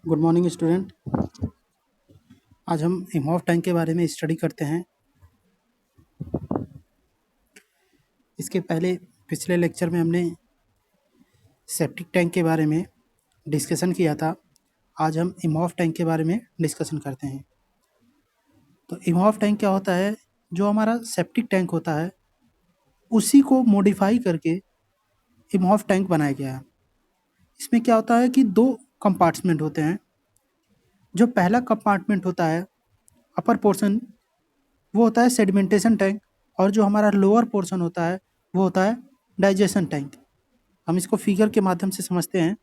Good morning student. आज हम इमॉफ tank के बारे में स्टडी करते हैं। इसके पहले पिछले लेक्चर में हमने सेप्टिक टैंक के बारे में डिस्कशन किया था। आज हम इमॉफ टैंक के बारे में डिस्कशन करते हैं। तो इमॉफ टैंक क्या होता है? जो हमारा सेप्टिक टैंक होता है उसी को मॉडिफाई करके इमॉफ टैंक बनाया गया है। इसमें क्या होता है कि दो कंपार्टमेंट होते हैं। जो पहला कंपार्टमेंट होता है अपर पोर्शन, वो होता है सेडिमेंटेशन टैंक, और जो हमारा लोअर पोर्शन होता है वो होता है डाइजेशन टैंक। हम इसको फिगर के माध्यम से समझते हैं।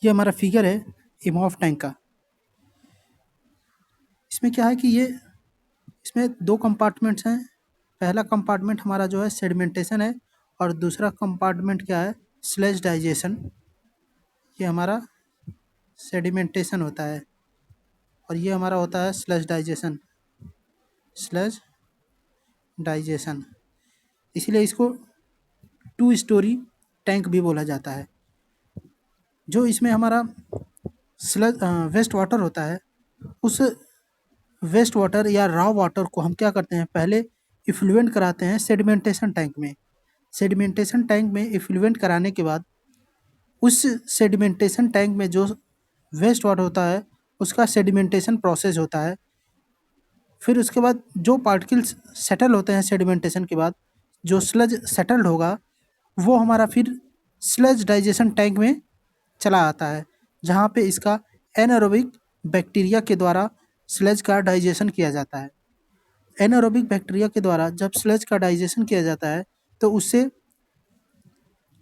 ये हमारा फिगर है इमॉफ टैंक का। इसमें क्या है कि इसमें दो कंपार्टमेंट्स हैं। पहला कंपार्टमेंट हमारा जो है सेडिमेंटेशन है और दूसरा कंपार्टमेंट क्या है? Sludge digestion. ये हमारा सेडिमेंटेशन होता है और ये हमारा होता है स्लज डाइजेशन। इसलिए इसको 2 स्टोरी टैंक भी बोला जाता है। जो इसमें हमारा स्लज वेस्ट वाटर होता है, उस वेस्ट वाटर या रॉ वाटर को हम क्या करते हैं? पहले इफ्लुएंट कराते हैं सेडिमेंटेशन टैंक में। सेडिमेंटेशन टैंक में इफ्लुएंट कराने के बाद उस सेडिमेंटेशन टैंक में जो वेस्ट वाटर होता है उसका सेडिमेंटेशन प्रोसेस होता है। फिर उसके बाद जो पार्टिकल्स सेटल होते हैं सेडिमेंटेशन के बाद, जो स्लज सेटल्ड होगा वो हमारा फिर स्लज डाइजेशन टैंक में चला आता है, जहाँ पे इसका एनारोबिक बैक्टीरिया के द्वारा स्लज का डाइजेशन किया जाता है। एनारोबिक बैक्टीरिया के द्वारा जब स्लज का डाइजेशन किया जाता है तो उससे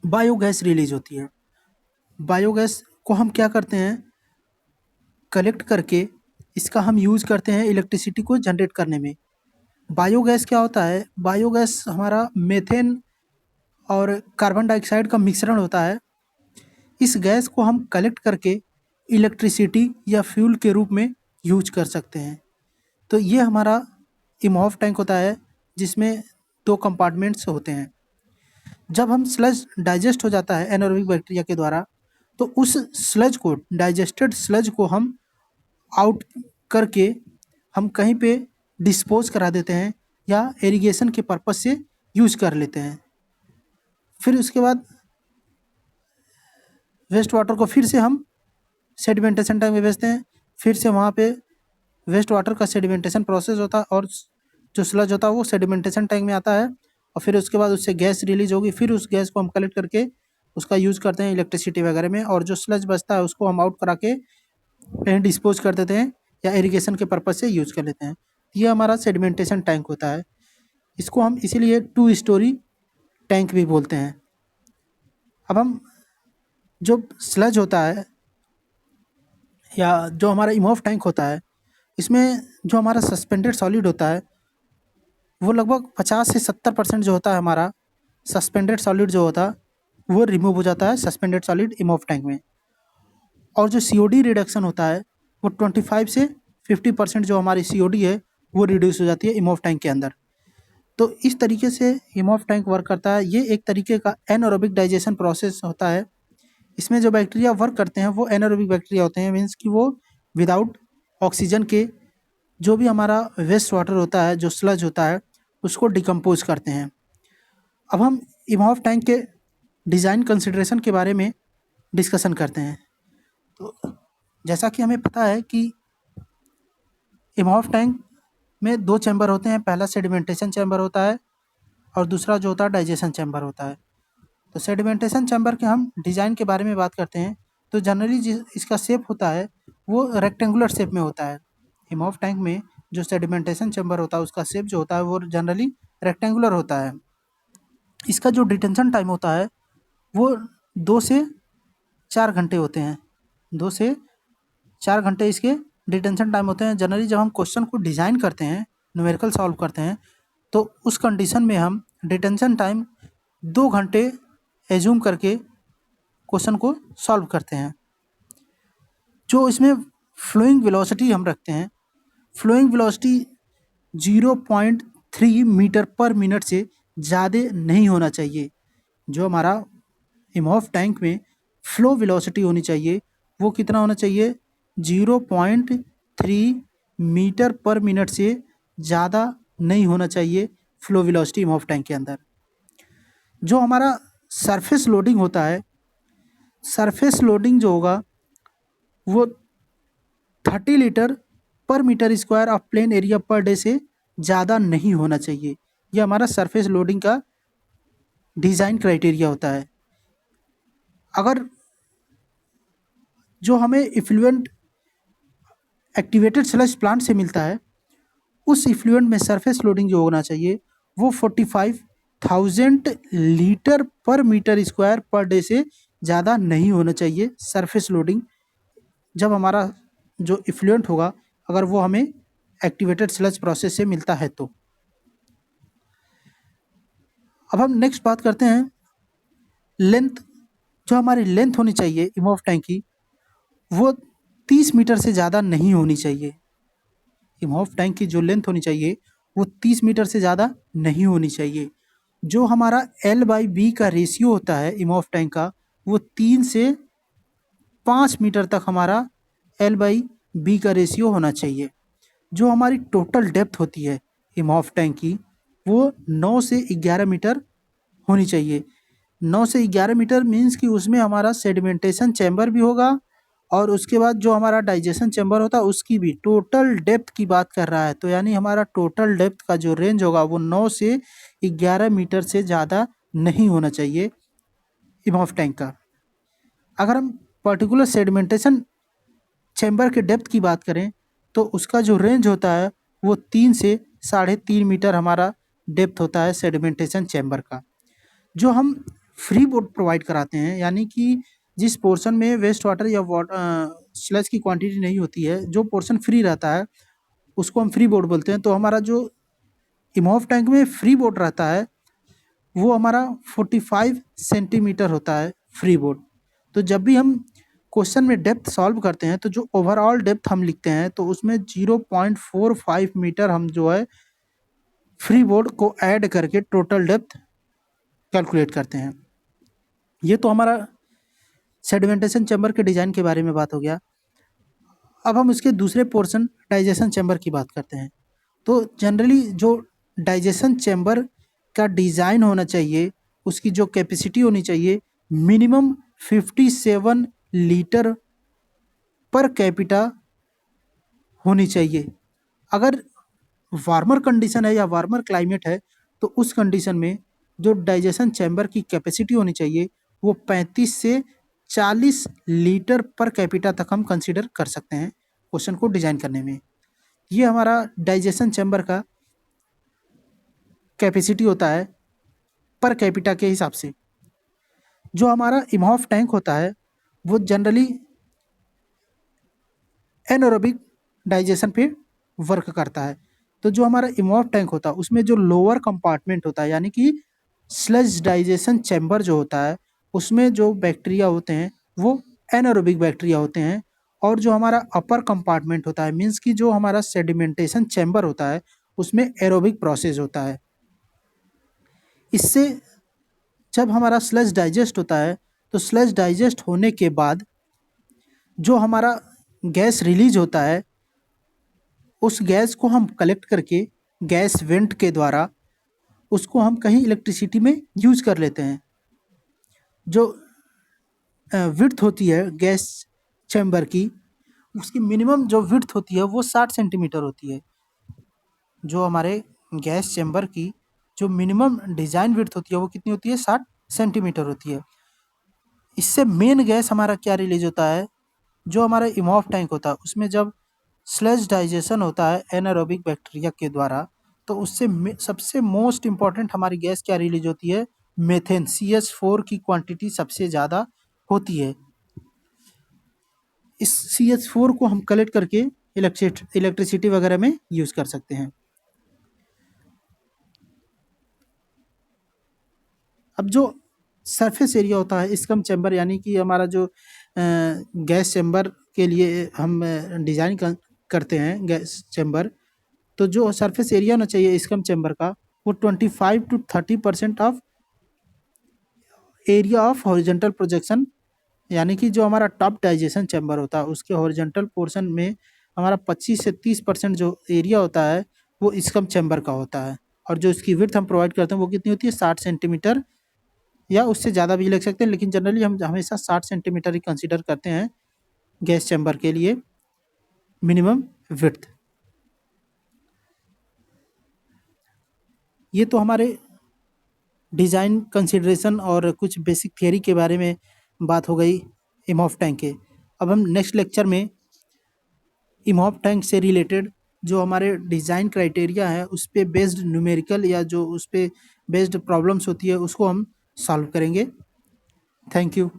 बायोगैस रिलीज होती है। बायोगैस को हम क्या करते हैं? कलेक्ट करके इसका हम यूज़ करते हैं इलेक्ट्रिसिटी को जनरेट करने में। बायोगैस क्या होता है? बायोगैस हमारा मेथेन और कार्बन डाइऑक्साइड का मिश्रण होता है। इस गैस को हम कलेक्ट करके इलेक्ट्रिसिटी या फ्यूल के रूप में यूज कर सकते हैं। तो ये हमारा इमॉफ टैंक होता है जिसमें 2 कंपार्टमेंट्स होते हैं। जब हम स्लज डाइजेस्ट हो जाता है एनारोबिक बैक्टीरिया के द्वारा, तो उस स्लज को, डाइजेस्टेड स्लज को हम आउट करके हम कहीं पे डिस्पोज करा देते हैं या इरिगेशन के पर्पस से यूज कर लेते हैं। फिर उसके बाद वेस्ट वाटर को फिर से हम सेडिमेंटेशन टैंक में भेजते हैं। फिर से वहाँ पे वेस्ट वाटर का सेडिमेंटेशन प्रोसेस होता है और जो स्लज होता है वो सेडिमेंटेशन टैंक में आता है और फिर उसके बाद उससे गैस रिलीज होगी। फिर उस गैस को हम कलेक्ट करके उसका यूज़ करते हैं इलेक्ट्रिसिटी वगैरह में, और जो स्लज बचता है उसको हम आउट करा के कहीं डिस्पोज कर देते हैं या इरिगेशन के पर्पज़ से यूज़ कर लेते हैं। ये हमारा सेडिमेंटेशन टैंक होता है। इसको हम इसीलिए 2 स्टोरी टैंक भी बोलते हैं। अब हम जो स्लज होता है या जो हमारा इमॉफ टैंक होता है, इसमें जो हमारा सस्पेंडेड सॉलिड होता है वो लगभग 50 से 70% जो होता है हमारा सस्पेंडेड सॉलिड जो होता है वो रिमूव हो जाता है सस्पेंडेड सॉलिड इमॉफ टैंक में। और जो सीओडी रिडक्शन होता है वो 25 से 50% जो हमारी सीओडी है वो रिड्यूस हो जाती है इमॉफ टैंक के अंदर। तो इस तरीके से इमॉफ टैंक वर्क करता है। ये एक तरीके का एनारोबिक डाइजेशन प्रोसेस होता है। इसमें जो बैक्टीरिया वर्क करते हैं वो एनारोबिक बैक्टीरिया होते हैं, मीन्स कि वो विदाउट ऑक्सीजन के जो भी हमारा वेस्ट वाटर होता है, जो स्लज होता है, उसको डिकम्पोज करते हैं। अब हम इमॉफ टैंक के डिज़ाइन कंसिडरेशन के बारे में डिस्कशन करते हैं। तो जैसा कि हमें पता है कि इमॉफ टैंक में 2 चैम्बर होते हैं। पहला सेडिमेंटेशन चैम्बर होता है और दूसरा जो होता है डाइजेशन चैम्बर होता है। तो सेडिमेंटेशन चैम्बर के हम डिज़ाइन के बारे में बात करते हैं तो जनरली इसका शेप होता है वो रेक्टेंगुलर शेप में होता है। इमॉफ टैंक में जो सेडिमेंटेशन चैम्बर होता है उसका शेप जो होता है वो जनरली रेक्टेंगुलर होता है। इसका जो डिटेंशन टाइम होता है वो 2 से 4 घंटे होते हैं। 2 से 4 घंटे इसके डिटेंशन टाइम होते हैं। जनरली जब हम क्वेश्चन को डिज़ाइन करते हैं, न्यूमेरिकल सॉल्व करते हैं, तो उस कंडीशन में हम डिटेंशन टाइम 2 घंटे एज्यूम करके क्वेश्चन को सॉल्व करते हैं। जो इसमें फ्लोइंग वेलोसिटी हम रखते हैं, flowing velocity 0.3 meter per minute से ज़्यादा नहीं होना चाहिए। जो हमारा इमॉफ टैंक में फ्लो वेलोसिटी होनी चाहिए, वो कितना होना चाहिए, 0.3 मीटर पर मिनट से ज़्यादा नहीं होना चाहिए फ्लो वेलोसिटी इमॉफ टैंक के अंदर। जो हमारा सरफेस लोडिंग होता है, सरफेस लोडिंग जो होगा वो 30 litre per metre square of plane area per day से ज़्यादा नहीं होना चाहिए। ये हमारा सरफेस लोडिंग का डिज़ाइन क्राइटेरिया होता है। अगर जो हमें इफ्लुएंट एक्टिवेटेड स्लज प्लांट से मिलता है, उस इफ्लुएंट में सरफेस लोडिंग जो होना चाहिए वो 45,000 लीटर पर मीटर स्क्वायर पर डे से ज़्यादा नहीं होना चाहिए सरफेस लोडिंग, जब हमारा जो इफ्लुएंट होगा अगर वो हमें एक्टिवेटेड स्लज प्रोसेस से मिलता है तो। अब हम नेक्स्ट बात करते हैं लेंथ। जो हमारी लेंथ होनी चाहिए इमॉफ टैंक की वो 30 मीटर से ज़्यादा नहीं होनी चाहिए। इमॉफ टैंक की जो लेंथ होनी चाहिए वो 30 मीटर से ज़्यादा नहीं होनी चाहिए। जो हमारा L/B का रेशियो होता है इमॉफ टैंक का वो 3 से 5 मीटर तक हमारा L/B का रेशियो होना चाहिए। जो हमारी टोटल डेप्थ होती है इमॉफ टैंक की वो 9 से 11 मीटर होनी चाहिए। 9 से 11 मीटर मीन्स कि उसमें हमारा सेडिमेंटेशन चैम्बर भी होगा और उसके बाद जो हमारा डाइजेशन चैम्बर होता है उसकी भी टोटल डेप्थ की बात कर रहा है। तो यानी हमारा टोटल डेप्थ का जो रेंज होगा वो 9 से 11 मीटर से ज़्यादा नहीं होना चाहिए इमॉफ टैंक का। अगर हम पर्टिकुलर सेडिमेंटेशन चैम्बर के डेप्थ की बात करें तो उसका जो रेंज होता है वो 3 से 3.5 मीटर हमारा डेप्थ होता है सेडिमेंटेशन चैम्बर का। जो हम फ्री बोर्ड प्रोवाइड कराते हैं, यानी कि जिस पोर्शन में वेस्ट वाटर या स्लज की क्वांटिटी नहीं होती है, जो पोर्शन फ्री रहता है उसको हम फ्री बोर्ड बोलते हैं। तो हमारा जो इमॉफ टैंक में फ्री बोर्ड रहता है वो हमारा 45 सेंटीमीटर होता है फ्री बोर्ड। तो जब भी हम क्वेश्चन में डेप्थ सॉल्व करते हैं तो जो ओवरऑल डेप्थ हम लिखते हैं तो उसमें 0.45 मीटर हम जो है फ्री बोर्ड को ऐड करके टोटल डेप्थ कैलकुलेट करते हैं। ये तो हमारा सेडिमेंटेशन चैम्बर के डिज़ाइन के बारे में बात हो गया। अब हम इसके दूसरे पोर्शन डाइजेशन चैम्बर की बात करते हैं। तो जनरली जो डाइजेशन चैम्बर का डिज़ाइन होना चाहिए उसकी जो कैपेसिटी होनी चाहिए मिनिमम 57 लीटर पर कैपिटा होनी चाहिए। अगर वार्मर कंडीशन है या वार्मर क्लाइमेट है तो उस कंडीशन में जो डाइजेशन चैम्बर की कैपेसिटी होनी चाहिए वो 35 से 40 लीटर पर कैपिटा तक हम कंसीडर कर सकते हैं क्वेश्चन को डिज़ाइन करने में। ये हमारा डाइजेशन चैम्बर का कैपेसिटी होता है पर कैपिटा के हिसाब से। जो हमारा इमॉफ टैंक होता है वो जनरली एनारोबिक डाइजेशन पे वर्क करता है। तो जो हमारा इमॉफ टैंक होता है उसमें जो लोअर कंपार्टमेंट होता है यानी कि स्लज डाइजेशन चैम्बर जो होता है उसमें जो बैक्टीरिया होते हैं वो एनारोबिक बैक्टीरिया होते हैं। और जो हमारा अपर कंपार्टमेंट होता है मीन्स कि जो हमारा सेडिमेंटेशन चैम्बर होता है उसमें एरोबिक प्रोसेस होता है। इससे जब हमारा स्लज डाइजेस्ट होता है तो स्लज डाइजेस्ट होने के बाद जो हमारा गैस रिलीज होता है उस गैस को हम कलेक्ट करके गैस वेंट के द्वारा उसको हम कहीं इलेक्ट्रिसिटी में यूज कर लेते हैं। जो विड्थ होती है गैस चैम्बर की उसकी मिनिमम जो विड्थ होती है वो 60 सेंटीमीटर होती है। जो हमारे गैस चैम्बर की जो मिनिमम डिज़ाइन विड्थ होती है वो कितनी होती है, 60 सेंटीमीटर होती है। इससे मेन गैस हमारा क्या रिलीज होता है, जो हमारा इमॉफ टैंक होता है उसमें जब स्लज डाइजेशन होता है एनारोबिक बैक्टीरिया के द्वारा तो उससे सबसे मोस्ट इम्पॉर्टेंट हमारी गैस क्या रिलीज होती है, मेथेन CH4 की क्वांटिटी सबसे ज़्यादा होती है। इस CH4 को हम कलेक्ट करके इलेक्ट्रिसिटी वगैरह में यूज़ कर सकते हैं। अब जो सरफेस एरिया होता है स्कम चैम्बर यानी कि हमारा जो गैस चैम्बर के लिए हम डिज़ाइन करते हैं गैस चैम्बर, तो जो सरफेस एरिया होना चाहिए स्कम चैम्बर का वो 25 to 30% of area of horizontal projection यानी कि जो हमारा टॉप डाइजेशन चैम्बर होता है उसके हॉरिजॉन्टल पोर्शन में हमारा 25 से 30% जो एरिया होता है वो इसकम चैम्बर का होता है, और जो इसकी विड्थ हम प्रोवाइड करते हैं वो कितनी होती है 60 सेंटीमीटर, या उससे ज़्यादा भी लग सकते हैं, लेकिन जनरली हम हमेशा 60 सेंटीमीटर ही कंसीडर करते हैं गैस चैम्बर के लिए मिनिमम विड्थ। ये तो हमारे डिज़ाइन कंसिडरेशन और कुछ बेसिक थियरी के बारे में बात हो गई इमॉफ टैंक के। अब हम नेक्स्ट लेक्चर में इमॉफ टैंक से रिलेटेड जो हमारे डिज़ाइन क्राइटेरिया है उस पे बेस्ड न्यूमेरिकल या जो उस पे बेस्ड प्रॉब्लम्स होती है उसको हम सॉल्व करेंगे। Thank you.